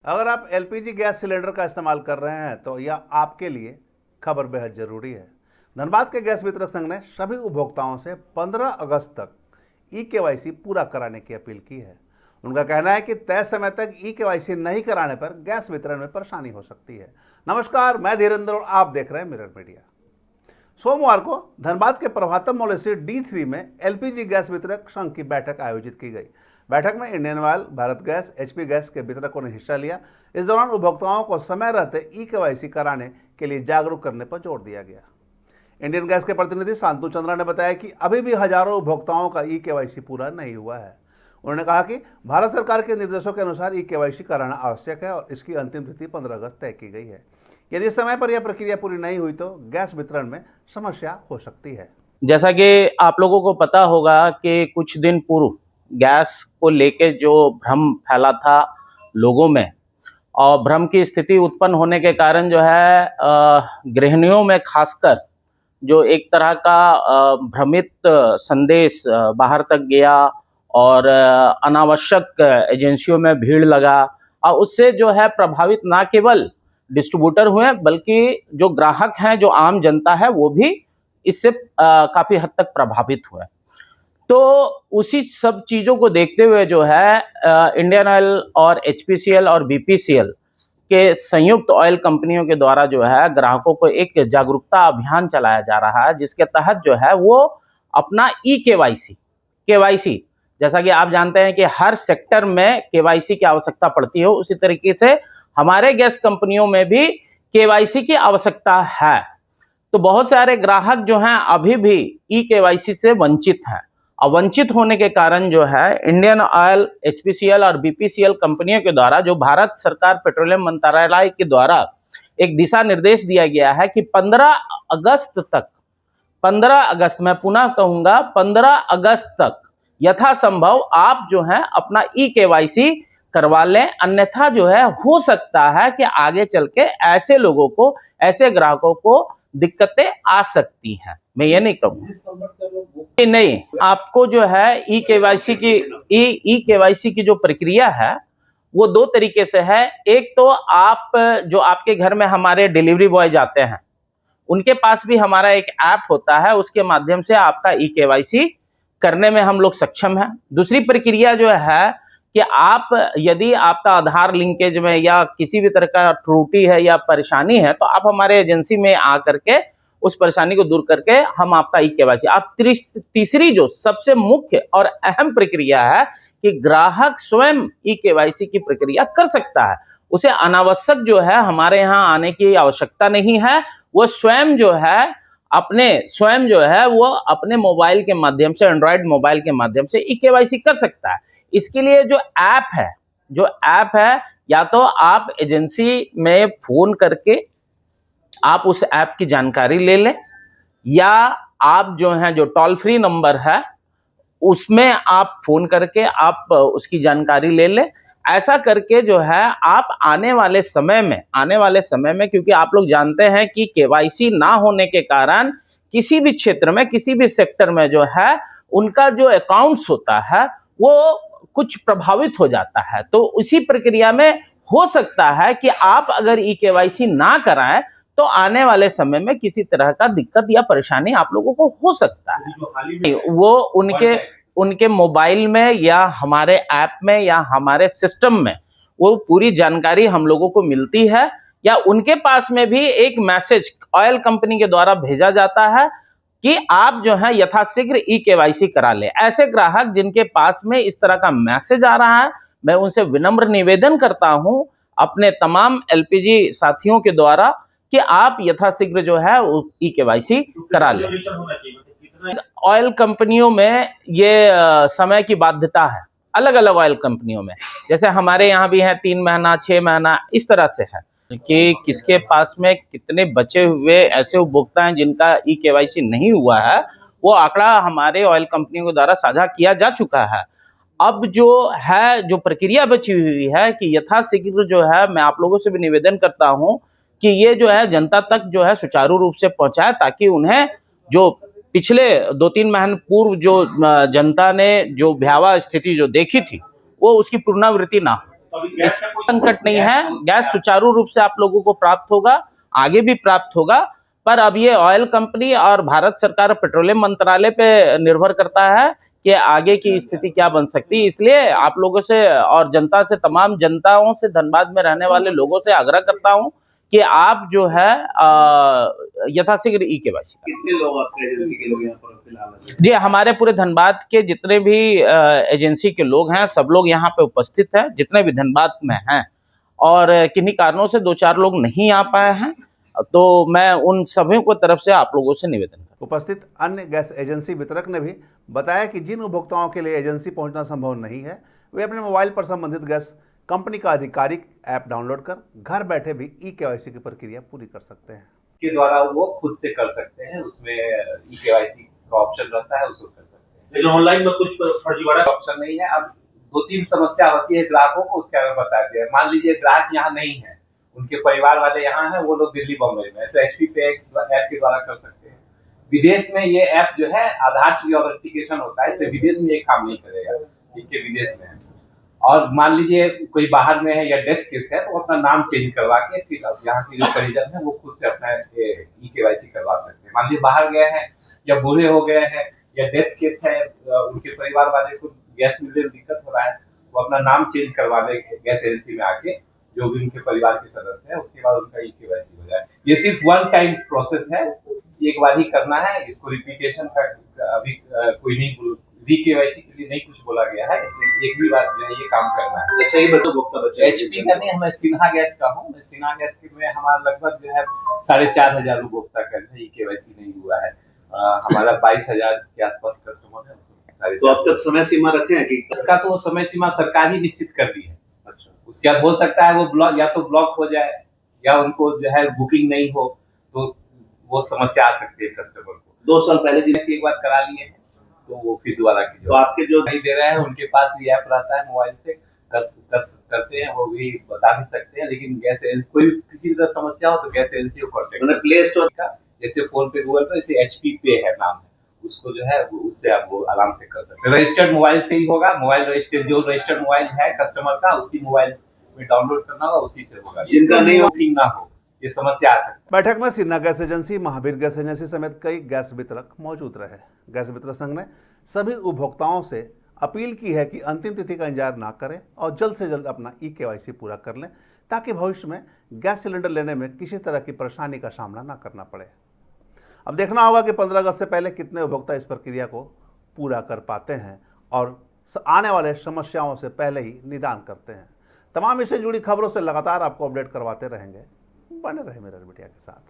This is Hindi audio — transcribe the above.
अगर आप एलपीजी गैस सिलेंडर का इस्तेमाल कर रहे हैं तो यह आपके लिए खबर बेहद जरूरी है। धनबाद के गैस वितरक संघ ने सभी उपभोक्ताओं से 15 अगस्त तक ई-केवाईसी पूरा कराने की अपील की है। उनका कहना है कि तय समय तक ई-केवाईसी नहीं कराने पर गैस वितरण में परेशानी हो सकती है। नमस्कार, मैं धीरेन्द्र और आप देख रहे हैं मिरर मीडिया। सोमवार को धनबाद के प्रभातम मॉल स्थित D3 में एलपीजी गैस वितरक संघ की बैठक आयोजित की गई। बैठक में Indian oil, Bharat gas, HP gas के वितरकों ने हिस्सा लिया। इस दौरान उपभोक्ताओं को समय रहते ई-केवाईसी कराने के लिए जागरूक करने पर जोर दिया गया। इंडियन गैस के प्रतिनिधि शांतु चंद्रा ने बताया कि अभी भी हजारों उपभोक्ताओं का ई-केवाईसी पूरा नहीं हुआ है। उन्होंने कहा कि भारत सरकार के निर्देशों के अनुसार ई-केवाईसी कराना आवश्यक है और इसकी अंतिम तिथि 15 अगस्त तय की गई है। यदि समय पर यह प्रक्रिया पूरी नहीं हुई तो गैस वितरण में समस्या हो सकती है। जैसा कि आप लोगों को पता होगा कि कुछ दिन पूर्व गैस को लेके जो भ्रम फैला था लोगों में, और भ्रम की स्थिति उत्पन्न होने के कारण जो है गृहिणियों में खासकर जो एक तरह का भ्रमित संदेश बाहर तक गया और अनावश्यक एजेंसियों में भीड़ लगा, और उससे जो है प्रभावित ना केवल डिस्ट्रीब्यूटर हुए बल्कि जो ग्राहक हैं, जो आम जनता है, वो भी इससे काफी हद तक प्रभावित हुए। तो उसी सब चीजों को देखते हुए जो है इंडियन ऑयल और एचपीसीएल और बीपीसीएल के संयुक्त ऑयल कंपनियों के द्वारा जो है ग्राहकों को एक जागरूकता अभियान चलाया जा रहा है, जिसके तहत जो है वो अपना केवाईसी जैसा कि आप जानते हैं कि हर सेक्टर में केवाईसी की आवश्यकता पड़ती है, उसी तरीके से हमारे गैस कंपनियों में भी केवाईसी की आवश्यकता है। तो बहुत सारे ग्राहक जो हैं अभी भी ई-केवाईसी से वंचित हैं, और वंचित होने के कारण जो है इंडियन ऑयल, एचपीसीएल और बीपीसीएल कंपनियों के द्वारा जो भारत सरकार पेट्रोलियम मंत्रालय के द्वारा एक दिशा निर्देश दिया गया है कि 15 अगस्त मैं पुनः कहूंगा 15 अगस्त तक यथासंभव आप जो है अपना ई-केवाईसी करवा लें, अन्यथा जो है हो सकता है कि आगे चल के ऐसे लोगों को, ऐसे ग्राहकों को दिक्कतें आ सकती हैं। मैं ये नहीं कहूँगा नहीं, आपको जो है ई-केवाईसी की जो प्रक्रिया है वो दो तरीके से है। एक तो आप जो आपके घर में हमारे डिलीवरी बॉय जाते हैं उनके पास भी हमारा एक ऐप होता है, उसके माध्यम से आपका ई-केवाईसी करने में हम लोग सक्षम हैं। दूसरी प्रक्रिया जो है कि आप यदि आपका आधार लिंकेज में या किसी भी तरह का त्रुटि है या परेशानी है तो आप हमारे एजेंसी में आकर के उस परेशानी को दूर करके हम आपका ई-केवाईसी। आप तीसरी जो सबसे मुख्य और अहम प्रक्रिया है कि ग्राहक स्वयं ई-केवाईसी की प्रक्रिया कर सकता है। उसे अनावश्यक जो है हमारे यहाँ आने की आवश्यकता नहीं है। वो स्वयं जो है वो अपने मोबाइल के माध्यम से, एंड्रॉयड मोबाइल के माध्यम से ई-केवाईसी कर सकता है। इसके लिए जो ऐप है या तो आप एजेंसी में फोन करके आप उस ऐप की जानकारी ले लें, या आप जो है जो टोल फ्री नंबर है उसमें आप फोन करके आप उसकी जानकारी ले लें। ऐसा करके जो है आप आने वाले समय में क्योंकि आप लोग जानते हैं कि केवाईसी ना होने के कारण किसी भी क्षेत्र में, किसी भी सेक्टर में जो है उनका जो अकाउंट्स होता है वो कुछ प्रभावित हो जाता है। तो उसी प्रक्रिया में हो सकता है कि आप अगर ई-केवाईसी ना कराएं तो आने वाले समय में किसी तरह का दिक्कत या परेशानी आप लोगों को हो सकता है। वो उनके मोबाइल में या हमारे ऐप में या हमारे सिस्टम में वो पूरी जानकारी हम लोगों को मिलती है, या उनके पास में भी एक मैसेज ऑयल कंपनी के द्वारा भेजा जाता है कि आप जो है यथाशीघ्र ई-केवाईसी करा लें। ऐसे ग्राहक जिनके पास में इस तरह का मैसेज आ रहा है, मैं उनसे विनम्र निवेदन करता हूं अपने तमाम एलपीजी साथियों के द्वारा कि आप यथाशीघ्र जो है ई-केवाईसी करा लें। ऑयल कंपनियों में ये समय की बाध्यता है, अलग अलग ऑयल कंपनियों में, जैसे हमारे यहाँ भी है 3 महीना, 6 महीना, इस तरह से है कि किसके पास में कितने बचे हुए ऐसे उपभोक्ता हैं जिनका ई-केवाईसी नहीं हुआ है, वो आंकड़ा हमारे ऑयल कंपनियों के द्वारा साझा किया जा चुका है। अब जो प्रक्रिया बची हुई है कि यथाशीघ्र जो है मैं आप लोगों से भी निवेदन करता हूं कि ये जो है जनता तक जो है सुचारू रूप से पहुंचाए, ताकि उन्हें जो पिछले 2-3 महीने पूर्व जो जनता ने जो भयावह स्थिति जो देखी थी वो उसकी पुनरावृत्ति ना हो। गैस का कोई संकट नहीं है, गैस सुचारू रूप से आप लोगों को प्राप्त होगा, आगे भी प्राप्त होगा। पर अब ये ऑयल कंपनी और भारत सरकार पेट्रोलियम मंत्रालय पे निर्भर करता है कि आगे की स्थिति क्या बन सकती है। इसलिए आप लोगों से और जनता से, तमाम जनताओं से, धनबाद में रहने वाले लोगों से आग्रह करता हूं कि आप जो है यथाशीघ्र ई-केवाईसी करें। कितने लोग आपके एजेंसी के लोग यहाँ पर फिलहाल हैं? जी, हमारे पूरे धनबाद के जितने भी एजेंसी के लोग हैं, सब लोग यहाँ पे उपस्थित हैं, जितने भी धनबाद में हैं। और किन्हीं कारणों से 2-4 लोग नहीं आ पाए हैं, तो मैं उन सभी को तरफ से आप लोगों से निवेदन करता हूं। उपस्थित अन्य गैस एजेंसी वितरक ने भी बताया कि जिन उपभोक्ताओं के लिए एजेंसी पहुंचना संभव नहीं है, वे अपने मोबाइल पर संबंधित गैस कंपनी का आधिकारिक ऐप डाउनलोड कर घर बैठे भी ई-केवाईसी की प्रक्रिया पूरी कर सकते हैं। के द्वारा वो खुद से कर सकते हैं, उसमें ई-केवाईसी का ऑप्शन रहता है, उसको कर सकते हैं। लेकिन ऑनलाइन में कुछ फर्जीवाड़ा ऑप्शन नहीं है। अब 2-3 समस्या होती है ग्राहकों को, उसके बारे में बता दिया। मान लीजिए ग्राहक यहाँ नहीं है, उनके परिवार वाले यहाँ हैं, वो लोग दिल्ली बॉम्बे में, तो HP पे ऐप के द्वारा कर सकते हैं। विदेश में ये ऐप जो है आधार टू ऑथेंटिकेशन होता है, इसलिए विदेश में ये काम नहीं करेगा, जिनके विदेश में है। और मान लीजिए कोई बाहर में है या डेथ केस है, तो अपना नाम चेंज करवा के फिर यहाँ के जो परिजन है वो खुद से अपना ई-केवाईसी करवा सकते हैं। मान लीजिए बाहर गए हैं या बूढ़े हो गए हैं या डेथ केस है, उनके परिवार वाले को गैस मिलने में दिक्कत हो रहा है, वो अपना नाम चेंज करवा ले गैस एजेंसी में आके, जो भी उनके परिवार के सदस्य है, उसके बाद उनका ई-केवाईसी हो जाए। ये सिर्फ वन टाइम प्रोसेस है, एक बार ही करना है। इसको रिपीटेशन का अभी कोई नहीं, ई-केवाईसी के लिए नहीं कुछ बोला गया है, इसलिए एक भी बार जो है ये काम करना है। अच्छा, ये बच्चा HP का नहीं, मैं सिन्हा गैस का हूँ। मैं सिन्हा गैस के में हमारा लगभग जो है 4,500 उपभोक्ता का ई-केवाईसी नहीं हुआ है। हमारा 22,000 के आसपास कस्टमर है। तो अब तक समय सीमा रखे हैं कि इसका तो समय सीमा सरकार ही निश्चित कर दी है। अच्छा, उसके बाद हो सकता है वो ब्लॉक, या तो ब्लॉक हो जाए या उनको जो है बुकिंग नहीं हो, तो वो समस्या आ सकती है कस्टमर को। 2 साल पहले जैसे एक बार करा लिए हैं, तो वो फिर दोबारा की तो आपके जो नहीं दे रहे हैं, उनके पास भी ऐप रहता है, मोबाइल से करते हैं, वो भी बता भी सकते हैं। लेकिन गैस एजेंसी कोई किसी तरह समस्या हो तो गैस एजेंसी को कॉन्टेक्ट प्ले स्टोर का, जैसे फोन पे, गूगल पे, जैसे HP पे है नाम है, उसको जो है उससे आप वो आराम से कर सकते हैं। रजिस्टर्ड मोबाइल से ही होगा, मोबाइल रजिस्टर्ड, जो रजिस्टर्ड मोबाइल है कस्टमर का, उसी मोबाइल में डाउनलोड करना होगा, उसी से होगा। जिनका नहीं बुकिंग ना हो, ये समस्या आ सकती है। बैठक में Sinha gas agency, Mahavir gas agency समेत कई गैस वितरक मौजूद रहे। गैस वितरक संघ ने सभी उपभोक्ताओं से अपील की है कि अंतिम तिथि का इंतजार ना करें और जल्द से जल्द अपना ई-केवाईसी पूरा कर लें, ताकि भविष्य में गैस सिलेंडर लेने में किसी तरह की परेशानी का सामना ना करना पड़े। अब देखना होगा कि 15 अगस्त से पहले कितने उपभोक्ता इस प्रक्रिया को पूरा कर पाते हैं और आने वाले समस्याओं से पहले ही निदान करते हैं। तमाम इससे जुड़ी खबरों से लगातार आपको अपडेट करवाते रहेंगे। बने रहे मिरर मीडिया के साथ।